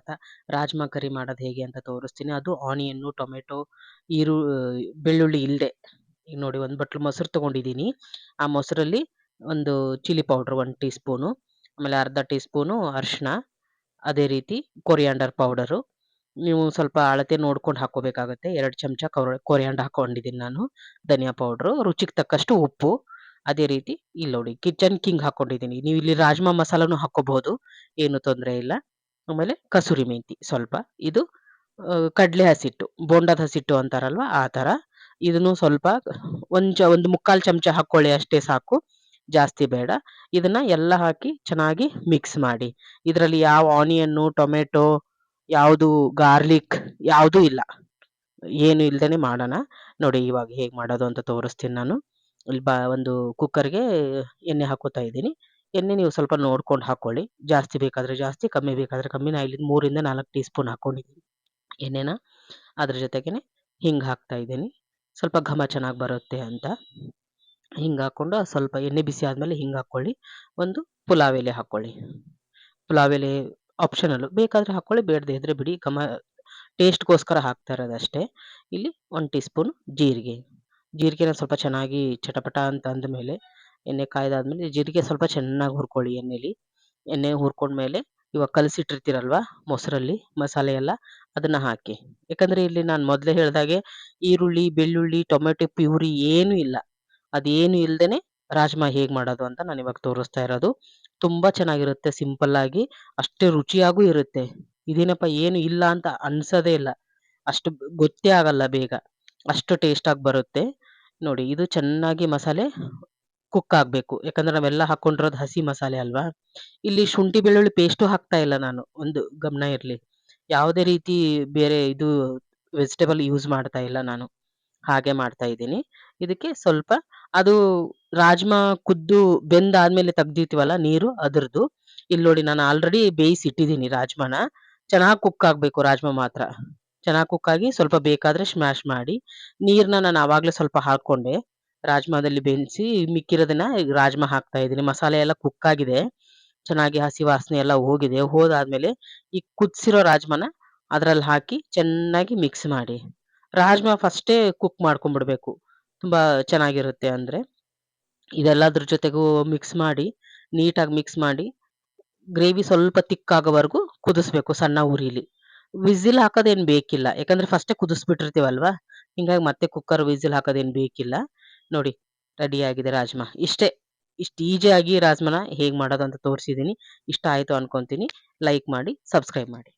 ಪದಾರ್ಥ. ರಾಜ್ಮಾ ಕರಿ ಮಾಡೋದು ಹೇಗೆ ಅಂತ ತೋರಿಸ್ತೀನಿ. ಅದು ಆನಿಯನ್ನು, ಟೊಮೆಟೊ, ಈರು ಬೆಳ್ಳುಳ್ಳಿ ಇಲ್ಲದೆ. ಈಗ ನೋಡಿ, ಒಂದು ಬಟ್ಲು ಮೊಸರು ತಗೊಂಡಿದ್ದೀನಿ. ಆ ಮೊಸರಲ್ಲಿ ಒಂದು ಚಿಲ್ಲಿ ಪೌಡ್ರ್ 1 ಟೀ ಸ್ಪೂನು, ಆಮೇಲೆ ಅರ್ಧ ಟೀ ಸ್ಪೂನು ಅರಿಶಿಣ, ಅದೇ ರೀತಿ ಕೊರಿಯಾಂಡರ್ ಪೌಡರು. ನೀವು ಸ್ವಲ್ಪ ಅಳತೆ ನೋಡ್ಕೊಂಡು ಹಾಕೋಬೇಕಾಗತ್ತೆ. 2 ಚಮಚ ಕೊರಿಯಾಂಡರ್ ಹಾಕೊಂಡಿದ್ದೀನಿ ನಾನು. ಧನಿಯಾ ಪೌಡ್ರು, ರುಚಿಗೆ ತಕ್ಕಷ್ಟು ಉಪ್ಪು. ಅದೇ ರೀತಿ ಇಲ್ಲಿ ನೋಡಿ ಕಿಚನ್ ಕಿಂಗ್ ಹಾಕೊಂಡಿದ್ದೀನಿ. ನೀವು ಇಲ್ಲಿ ರಾಜ್ಮಾ ಮಸಾಲಾನು ಹಾಕೋಬಹುದು, ಏನು ತೊಂದರೆ ಇಲ್ಲ. ಆಮೇಲೆ ಕಸೂರಿ ಮೆಂತಿ ಸ್ವಲ್ಪ. ಇದು ಕಡಲೆ ಹಸಿಟ್ಟು, ಬೋಂಡದ ಹಸಿಟ್ಟು ಅಂತಾರಲ್ವಾ ಆ ಥರ. ಇದನ್ನು ಸ್ವಲ್ಪ ಒಂದು ಮುಕ್ಕಾಲು ಚಮಚ ಹಾಕ್ಕೊಳ್ಳಿ, ಅಷ್ಟೇ ಸಾಕು, ಜಾಸ್ತಿ ಬೇಡ. ಇದನ್ನ ಎಲ್ಲ ಹಾಕಿ ಚೆನ್ನಾಗಿ ಮಿಕ್ಸ್ ಮಾಡಿ. ಇದರಲ್ಲಿ ಯಾವ ಆನಿಯನ್ನು, ಟೊಮೆಟೊ, ಯಾವುದು ಗಾರ್ಲಿಕ್ ಯಾವುದೂ ಇಲ್ಲ. ಏನು ಇಲ್ದೇನೆ ಮಾಡೋಣ. ನೋಡಿ ಇವಾಗ ಹೇಗೆ ಮಾಡೋದು ಅಂತ ತೋರಿಸ್ತೀನಿ ನಾನು. ಇಲ್ಲಿ ಒಂದು ಕುಕ್ಕರ್‌ಗೆ ಎಣ್ಣೆ ಹಾಕೋತಾ ಇದ್ದೀನಿ. ಎಣ್ಣೆ ನೀವು ಸ್ವಲ್ಪ ನೋಡ್ಕೊಂಡು ಹಾಕ್ಕೊಳ್ಳಿ. ಜಾಸ್ತಿ ಬೇಕಾದರೆ ಜಾಸ್ತಿ, ಕಮ್ಮಿ ಬೇಕಾದರೆ ಕಮ್ಮಿ. ನಾ ಇಲ್ಲಿ 3 ಇಂದ 4 ಟೀ ಸ್ಪೂನ್ ಹಾಕ್ಕೊಂಡಿದ್ದೀನಿ ಎಣ್ಣೆನ. ಅದ್ರ ಜೊತೆಗೇನೆ ಹಿಂಗೆ ಹಾಕ್ತಾ ಇದ್ದೀನಿ, ಸ್ವಲ್ಪ ಘಮ ಚೆನ್ನಾಗಿ ಬರುತ್ತೆ ಅಂತ. ಹಿಂಗೆ ಹಾಕ್ಕೊಂಡು ಸ್ವಲ್ಪ ಎಣ್ಣೆ ಬಿಸಿ ಆದಮೇಲೆ ಹಿಂಗೆ ಹಾಕ್ಕೊಳ್ಳಿ. ಒಂದು ಪುಲಾವ್ ಎಲೆ ಹಾಕ್ಕೊಳ್ಳಿ. ಪುಲಾವ್ ಎಲೆ ಆಪ್ಷನಲ್ಲು, ಬೇಕಾದರೆ ಹಾಕ್ಕೊಳ್ಳಿ, ಬೇಡದೇ ಇದ್ದರೆ ಬಿಡಿ. ಟೇಸ್ಟ್‌ಗೋಸ್ಕರ ಹಾಕ್ತಾ ಇರೋದಷ್ಟೇ. ಇಲ್ಲಿ 1 ಟೀ ಸ್ಪೂನ್ ಜೀರಿಗೆ. ಜೀರಿಗೆನ ಸ್ವಲ್ಪ ಚೆನ್ನಾಗಿ ಚಟಪಟ ಅಂತ ಅಂದಮೇಲೆ, ಎಣ್ಣೆ ಕಾಯ್ದಾದ್ಮೇಲೆ ಜೀರಿಗೆ ಸ್ವಲ್ಪ ಚೆನ್ನಾಗಿ ಹುರ್ಕೊಳ್ಳಿ ಎಣ್ಣೆಲಿ. ಎಣ್ಣೆ ಹುರ್ಕೊಂಡ್ಮೇಲೆ ಇವಾಗ ಕಲಸಿಟ್ಟಿರ್ತೀರಲ್ವಾ ಮೊಸರಲ್ಲಿ ಮಸಾಲೆ ಎಲ್ಲ, ಅದನ್ನ ಹಾಕಿ. ಯಾಕಂದ್ರೆ ಇಲ್ಲಿ ನಾನು ಮೊದಲೇ ಹೇಳ್ದಾಗೆ ಈರುಳ್ಳಿ, ಬೆಳ್ಳುಳ್ಳಿ, ಟೊಮೆಟೊ ಪ್ಯೂರಿ ಏನೂ ಇಲ್ಲ. ಅದೇನು ಇಲ್ದೇನೆ ರಾಜ್ಮಾ ಹೇಗೆ ಮಾಡೋದು ಅಂತ ನಾನು ಇವಾಗ ತೋರಿಸ್ತಾ ಇರೋದು. ತುಂಬಾ ಚೆನ್ನಾಗಿರುತ್ತೆ, ಸಿಂಪಲ್ ಆಗಿ, ಅಷ್ಟೇ ರುಚಿಯಾಗೂ ಇರುತ್ತೆ. ಇದೇನಪ್ಪ ಏನು ಇಲ್ಲ ಅಂತ ಅನ್ಸೋದೇ ಇಲ್ಲ. ಅಷ್ಟು ಗೊತ್ತೇ ಆಗಲ್ಲ ಬೇಗ. ಅಷ್ಟು ಟೇಸ್ಟಾಗಿ ಬರುತ್ತೆ. ನೋಡಿ ಇದು ಚೆನ್ನಾಗಿ ಮಸಾಲೆ ಕುಕ್ ಆಗಬೇಕು. ಯಾಕಂದ್ರೆ ನಾವೆಲ್ಲ ಹಾಕ್ಕೊಂಡಿರೋದು ಹಸಿ ಮಸಾಲೆ ಅಲ್ವಾ. ಇಲ್ಲಿ ಶುಂಠಿ ಬೆಳ್ಳುಳ್ಳಿ ಪೇಸ್ಟು ಹಾಕ್ತಾ ಇಲ್ಲ ನಾನು, ಒಂದು ಗಮನ ಇರಲಿ. ಯಾವುದೇ ರೀತಿ ಬೇರೆ ಇದು ವೆಜಿಟೇಬಲ್ ಯೂಸ್ ಮಾಡ್ತಾ ಇಲ್ಲ ನಾನು. ಹಾಗೆ ಮಾಡ್ತಾ ಇದ್ದೀನಿ. ಇದಕ್ಕೆ ಸ್ವಲ್ಪ ಅದು ರಾಜ್ಮಾ ಕುದ್ದು ಬೆಂದಾದ್ಮೇಲೆ ತೆಗ್ದಿರ್ತೀವಲ್ಲ ನೀರು ಅದ್ರದ್ದು. ಇಲ್ಲಿ ನೋಡಿ ನಾನು ಆಲ್ರೆಡಿ ಬೇಯಿಸಿ ಇಟ್ಟಿದ್ದೀನಿ ರಾಜ್ಮಾನ. ಚೆನ್ನಾಗಿ ಕುಕ್ ಆಗಬೇಕು ರಾಜ್ಮಾ ಮಾತ್ರ. ಚೆನ್ನಾಗಿ ಕುಕ್ ಆಗಿ ಸ್ವಲ್ಪ ಬೇಕಾದ್ರೆ ಸ್ಮ್ಯಾಶ್ ಮಾಡಿ. ನೀರನ್ನ ನಾನು ಆವಾಗಲೇ ಸ್ವಲ್ಪ ಹಾಕ್ಕೊಂಡೆ. ರಾಜ್ಮಾದಲ್ಲಿ ಬೆಂದಿಸಿ ಮಿಕ್ಕಿರೋದನ್ನ ಈಗ ರಾಜ್ಮಾ ಹಾಕ್ತಾ ಇದ್ದೀನಿ. ಮಸಾಲೆ ಎಲ್ಲ ಕುಕ್ ಆಗಿದೆ. ಚೆನ್ನಾಗಿ ಹಸಿ ವಾಸನೆ ಎಲ್ಲ ಹೋಗಿದೆ. ಹೋದಾದ್ಮೇಲೆ ಈ ಕುದಿಸಿರೋ ರಾಜ್ಮಾನ ಅದ್ರಲ್ಲಿ ಹಾಕಿ ಚೆನ್ನಾಗಿ ಮಿಕ್ಸ್ ಮಾಡಿ. ರಾಜ್ಮಾ ಫಸ್ಟೇ ಕುಕ್ ಮಾಡ್ಕೊಂಡ್ಬಿಡ್ಬೇಕು, ತುಂಬಾ ಚೆನ್ನಾಗಿರುತ್ತೆ ಅಂದ್ರೆ. ಇದೆಲ್ಲದ್ರ ಜೊತೆಗೂ ಮಿಕ್ಸ್ ಮಾಡಿ, ನೀಟಾಗಿ ಮಿಕ್ಸ್ ಮಾಡಿ, ಗ್ರೇವಿ ಸ್ವಲ್ಪ ತಿಕ್ ಆಗೋವರೆಗೂ ಕುದಿಸ್ಬೇಕು ಸಣ್ಣ ಉರಿಲಿ. ವಿಸಿಲ್ ಹಾಕೋದೇನು ಬೇಕಿಲ್ಲ, ಯಾಕಂದ್ರೆ ಫಸ್ಟೇ ಕುದಿಸ್ಬಿಟ್ಟಿರ್ತೀವಲ್ವಾ. ಹಿಂಗಾಗಿ ಮತ್ತೆ ಕುಕ್ಕರ್ ವಿಸಿಲ್ ಹಾಕೋದೇನು ಬೇಕಿಲ್ಲ. ನೋಡಿ ರೆಡಿ ಆಗಿದೆ ರಾಜ್ಮಾ. ಇಷ್ಟೇ. ಇಷ್ಟು ಈಸಿಯಾಗಿ ರಾಜ್ಮಾನ ಹೇಗೆ ಮಾಡೋದು ಅಂತ ತೋರಿಸಿದ್ದೀನಿ. ಇಷ್ಟ ಆಯಿತು ಅನ್ಕೊಂತೀನಿ. ಲೈಕ್ ಮಾಡಿ, ಸಬ್ಸ್ಕ್ರೈಬ್ ಮಾಡಿ.